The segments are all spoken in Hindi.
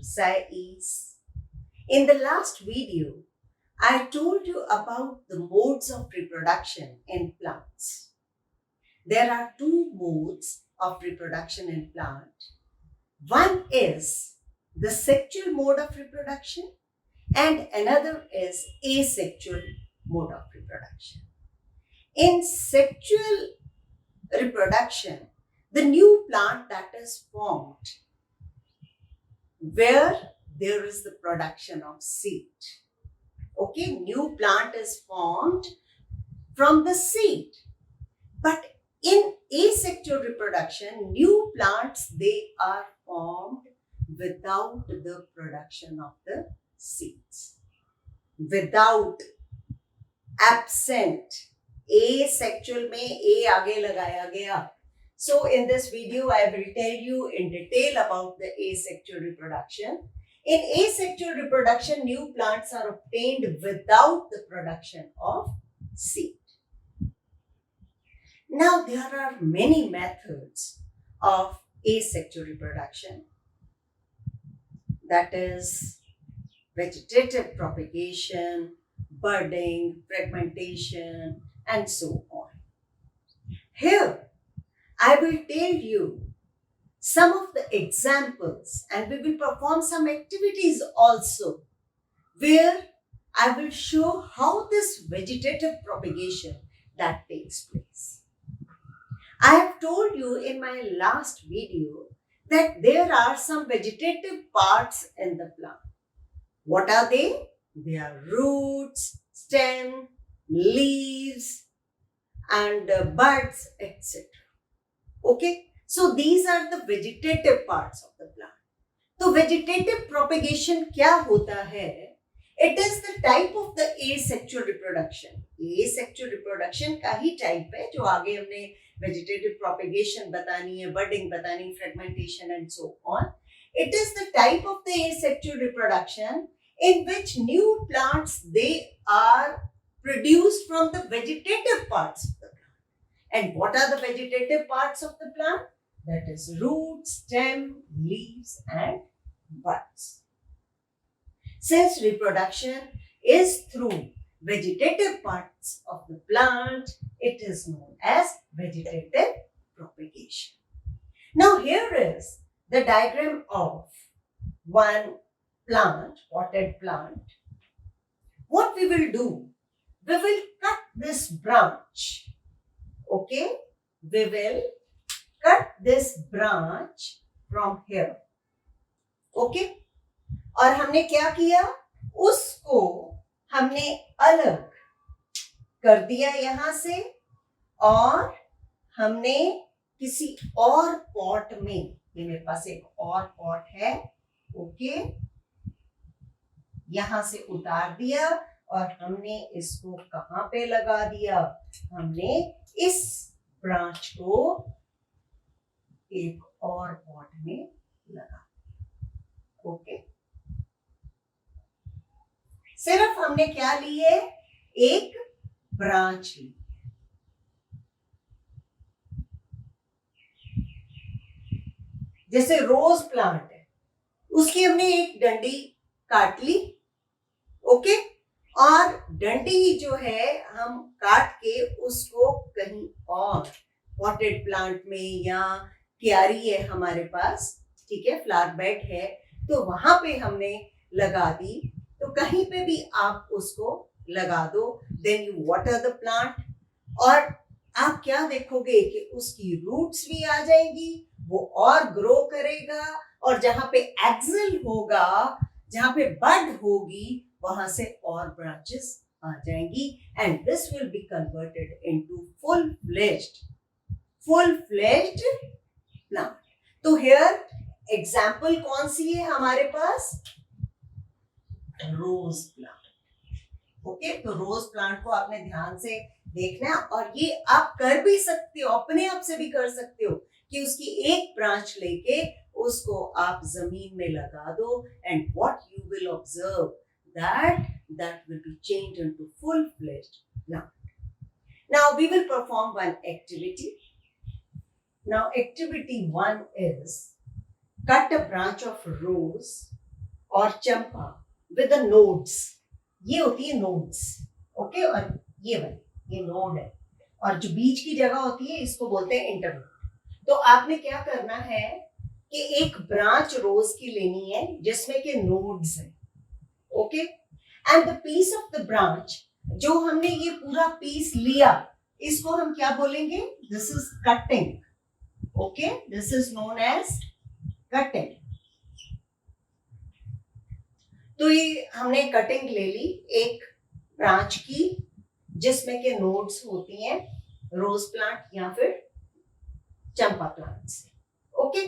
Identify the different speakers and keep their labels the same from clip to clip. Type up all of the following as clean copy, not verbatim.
Speaker 1: Sais. In the last video, I told you about the modes of reproduction in plants. There are two modes of reproduction in plant. One is the sexual mode of reproduction and another is asexual mode of reproduction. In sexual reproduction, the new plant that is formed where there is the production of seed. Okay, new plant is formed from the seed. But in asexual reproduction, new plants, they are formed without the production of the seeds. Without, absent. Asexual में A आगे लगाया गया. So in this video, I will tell you in detail about the asexual reproduction. In asexual reproduction, new plants are obtained without the production of seed. Now, there are many methods of asexual reproduction. That is vegetative propagation, budding, fragmentation, and so on. Here, I will tell you some of the examples and we will perform some activities also where I will show how this vegetative propagation that takes place. I have told you in my last video that there are some vegetative parts in the plant. What are they? They are roots, stem, leaves, and buds, etc. Okay, so these are the vegetative parts of the plant. तो vegetative propagation क्या होता है? It is the type of the asexual reproduction. Asexual reproduction का ही type है जो आगे हमने vegetative propagation बतानी है, budding बतानी, fragmentation and so on. It is the type of the asexual reproduction in which new plants, they are produced from the vegetative parts of the plant. And what are the vegetative parts of the plant? That is roots, stem, leaves and buds. Since reproduction is through vegetative parts of the plant, it is known as vegetative propagation. Now here is the diagram of one plant, potted plant. What we will do? We will cut this branch. Okay, we will cut this branch from here. Okay, और हमने क्या किया? उसको हमने अलग कर दिया यहां से और हमने किसी और पॉट में, ये मेरे पास एक और पॉट है, ओके, यहां से उतार दिया और हमने इसको कहां पे लगा दिया? हमने इस ब्रांच को एक और पॉट में लगा, ओके। सिर्फ हमने क्या ली है? एक ब्रांच ली। जैसे रोज प्लांट है, उसकी हमने एक डंडी काट ली, ओके, और डंडी जो है हम काट के उसको कहीं और पॉटेड प्लांट में या क्यारी है हमारे पास, ठीक है, फ्लावर बेड है, तो वहां पे हमने लगा दी। तो कहीं पे भी आप उसको लगा दो, then you water the plant और आप क्या देखोगे कि उसकी रूट्स भी आ जाएगी, वो और ग्रो करेगा और जहां पे एक्सिल होगा, जहां पे बड होगी, वहां से और ब्रांचेस आ जाएंगी and this will be converted into full fledged plant. तो हियर एग्जाम्पल कौन सी है हमारे पास? Rose plant. ओके, तो रोज प्लांट को आपने ध्यान से देखना है और ये आप कर भी सकते हो, अपने आप से भी कर सकते हो कि उसकी एक ब्रांच लेके उसको आप जमीन में लगा दो and what you will observe that will be changed into full-fledged plant. Now we will perform one activity. Now activity 1 is cut a branch of rose और चंपा विद द नोड्स, ये होती है नोड्स, ओके, और ये नोड है, और जो बीच की जगह होती है इसको बोलते हैं इंटरनोड। तो आपने क्या करना है कि एक ब्रांच रोज की लेनी है जिसमें के नोड्स हैं, okay, and the piece of the branch, जो हमने ये पूरा पीस लिया, इसको हम क्या बोलेंगे, this is cutting, okay, this is known as cutting. तो ये हमने कटिंग ले ली एक ब्रांच की जिसमें के नोड्स होती हैं रोज प्लांट या फिर चंपा प्लांट से, ओके।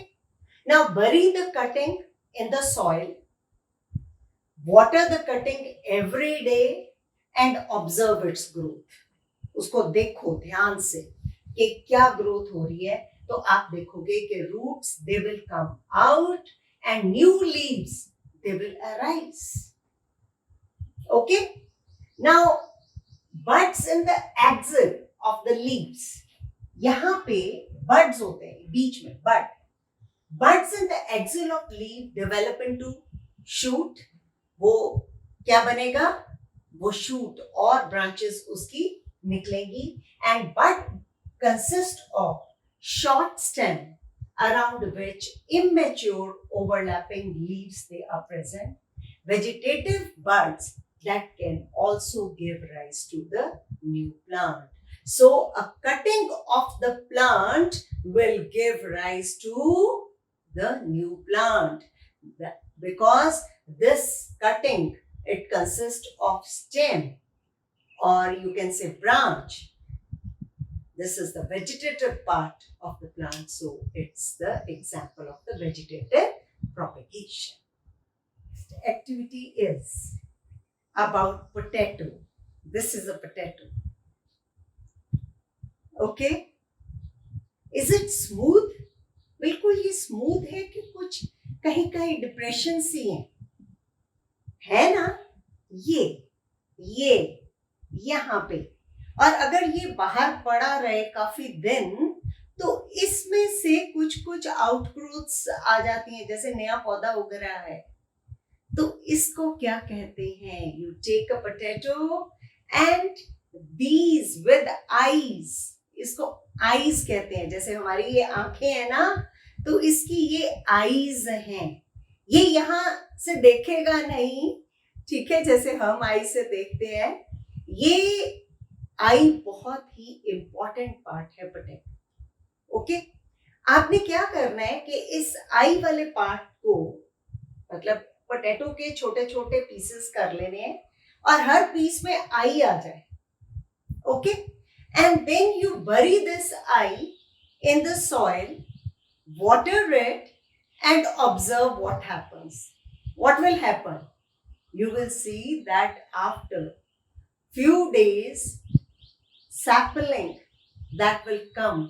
Speaker 1: नाउ बरी the cutting in the soil, water the cutting every day and observe it's growth. उसको देखो ध्यान से कि क्या ग्रोथ हो रही है, तो आप देखोगे कि roots they will come out and new leaves they will arise, okay. Now buds in the axil of the leaves, यहाँ पे buds होते हैं बीच में, buds in the axil of leaf develop into shoot, वो क्या बनेगा, वो shoot और branches उसकी निकलेंगी, and bud consist of short stem around which immature overlapping leaves they are present, vegetative buds that can also give rise to the new plant. So a cutting of the plant will give rise to the new plant, because this cutting, it consists of stem, or you can say branch. This is the vegetative part of the plant, so it's the example of the vegetative propagation. The activity is about potato. This is a potato. Okay? Is it smooth? बिल्कुल ये स्मूथ है कि कुछ कहीं कहीं डिप्रेशन सी है ना, ये यहाँ पे, और अगर ये बाहर पड़ा रहे काफी दिन तो इसमें से कुछ कुछ आउटग्रोथ्स आ जाती हैं, जैसे नया पौधा उग रहा है, तो इसको क्या कहते हैं, you take a potato and these with eyes, इसको आईज कहते हैं, जैसे हमारी ये आंखें हैं ना, तो इसकी ये आईज हैं, ये यहाँ से देखेगा नहीं, ठीक है, जैसे हम आई से देखते हैं, ये आई बहुत ही इंपॉर्टेंट पार्ट है पोटैटो, ओके। आपने क्या करना है कि इस आई वाले पार्ट को, मतलब पोटैटो के छोटे छोटे पीसेस कर लेने हैं और हर पीस में आई आ जाए, ओके, एंड देन यू बरी this I in the soil, water it and observe what happens. What will happen? You will see that after few days, sapling that will come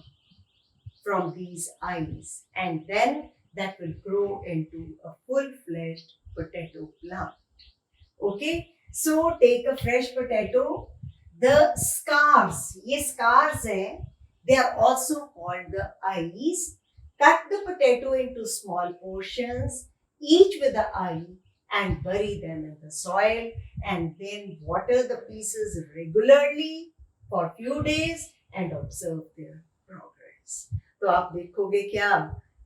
Speaker 1: from these eyes, and then that will grow into a full-fledged potato plant. Okay, so take a fresh potato. The scars, ये scars हैं, they are also called the eyes. Cut the potato into small portions, each with an eye, and bury them in the soil, and then water the pieces regularly for few days and observe their progress. तो आप देखोगे क्या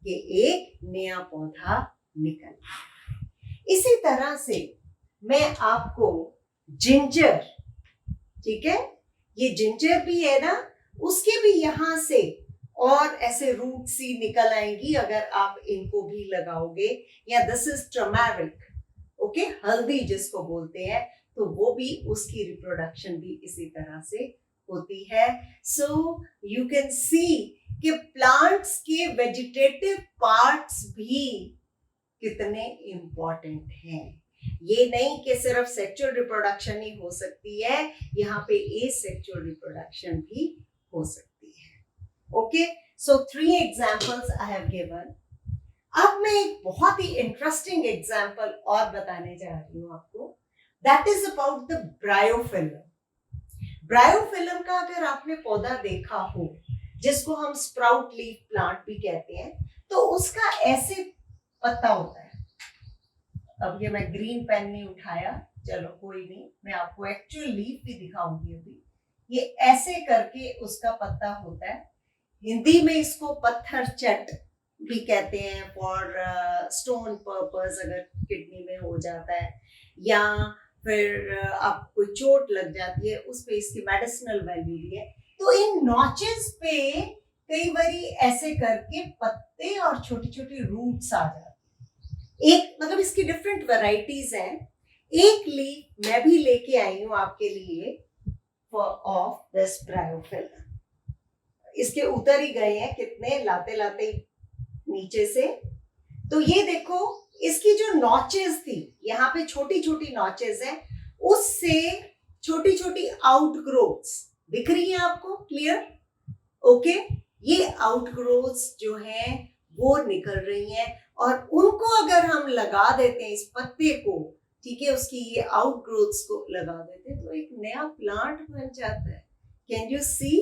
Speaker 1: कि एक नया पौधा निकल। इसी तरह से मैं आपको जिंजर, ठीक है, ये जिंजर भी है ना, उसके भी यहाँ से और ऐसे रूट सी निकल आएंगी अगर आप इनको भी लगाओगे, या दिस इज टर्मरिक, ओके, हल्दी जिसको बोलते हैं, तो वो भी उसकी रिप्रोडक्शन भी इसी तरह से होती है। सो यू कैन सी कि प्लांट्स के वेजिटेटिव पार्ट्स भी कितने इंपॉर्टेंट हैं। ये नहीं कि सिर्फ सेक्सुअल रिप्रोडक्शन ही हो सकती है, यहाँ पे एसेक्सुअल रिप्रोडक्शन भी हो सकती है। Okay, so 3 examples I have given. अब मैं एक बहुत ही इंटरेस्टिंग एग्जाम्पल और बताने जा रही हूँ आपको, that is about the bryophyllum. Bryophyllum का अगर आपने पौधा देखा हो, जिसको हम स्प्राउट लीफ प्लांट भी कहते हैं, तो उसका ऐसे पत्ता होता है, अब ये मैं ग्रीन पेन नहीं उठाया, चलो कोई नहीं, मैं आपको एक्चुअल लीफ भी दिखाऊंगी अभी। ये ऐसे करके उसका पत्ता होता है। हिंदी में इसको पत्थर चट भी कहते हैं फॉर स्टोन पर्पस, अगर किडनी में हो जाता है या फिर आपको कोई चोट लग जाती है, उस पे इसकी मेडिसिनल वैल्यू भी है। तो इन नॉचेस पे कई बारी ऐसे करके पत्ते और छोटी छोटी रूट्स आ जाते हैं। एक मतलब इसकी डिफरेंट वैरायटीज हैं। एक लीफ मैं भी लेके आई हूं आपके लिए ऑफ दिस ब्रायोफिलम। इसके उतर ही गए हैं कितने, लाते लाते नीचे से। तो ये देखो, इसकी जो नॉचेस थी, यहाँ पे छोटी छोटी नॉचेस हैं, उससे छोटी छोटी आउटग्रोथ्स दिख रही है आपको, क्लियर? ओके, ये आउटग्रोथ्स जो हैं वो निकल रही हैं, और उनको अगर हम लगा देते हैं इस पत्ते को, ठीक है, उसकी ये आउटग्रोथ्स को लगा देते हैं, तो एक नया प्लांट बन जाता है। कैन यू सी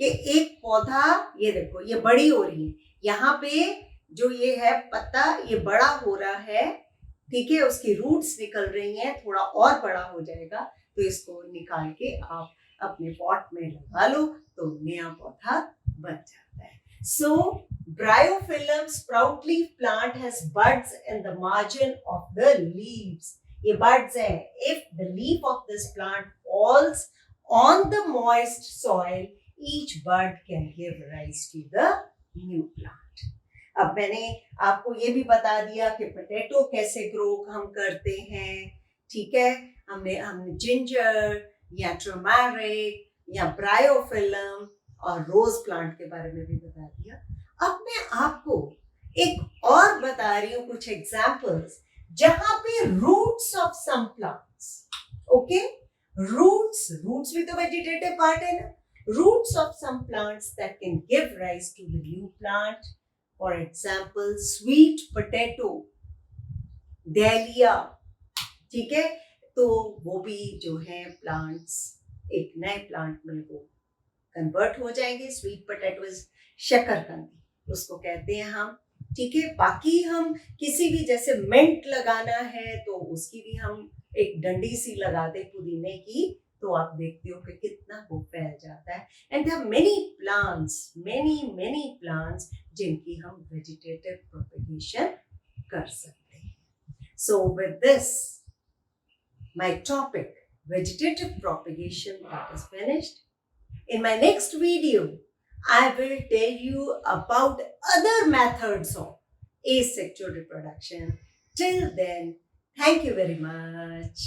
Speaker 1: कि एक पौधा, ये देखो ये बड़ी हो रही है, यहाँ पे जो ये है पत्ता, ये बड़ा हो रहा है, ठीक है, उसकी रूट्स निकल रही हैं, थोड़ा और बड़ा हो जाएगा तो इसको निकाल के आप अपने पॉट में लगा लो तो नया पौधा बन जाता है। So bryophyllum sprout leaf plant has buds in the margin of the leaves. ये बड्स है। If the leaf of this plant falls on the moist soil, each bud can give rise to the new plant. अब मैंने आपको ये भी बता दिया कि पोटैटो कैसे ग्रो हम करते हैं, ठीक है। हमने जिंजर या टर्मरिक या ब्रायोफिलम और रोज प्लांट के बारे में भी बता दिया। अब मैं आपको एक और बता रही हूँ कुछ एग्जाम्पल्स जहां पे roots of some plants, okay, roots भी तो वेजिटेटिव पार्ट है ना, roots of some plants that can give rise to the new plant. For example, sweet potato, dahlia, ठीक है, तो वो भी जो है प्लांट्स एक नए प्लांट में वो कन्वर्ट हो जाएंगे। स्वीट पोटैटो इज शकरकंदी उसको कहते हैं हम, ठीक है। बाकी हम किसी भी, जैसे मिंट लगाना है तो उसकी भी हम एक डंडी सी लगा दे पुदीने की, तो आप देखते हो कि कितना वो फैल जाता है। And there are many plants जिनकी हम वेजिटेटिव प्रोपेगेशन कर सकते हैं। So with this my topic vegetative propagation that is finished. In my next video I will tell you about other methods of asexual reproduction. Till then, thank you very much.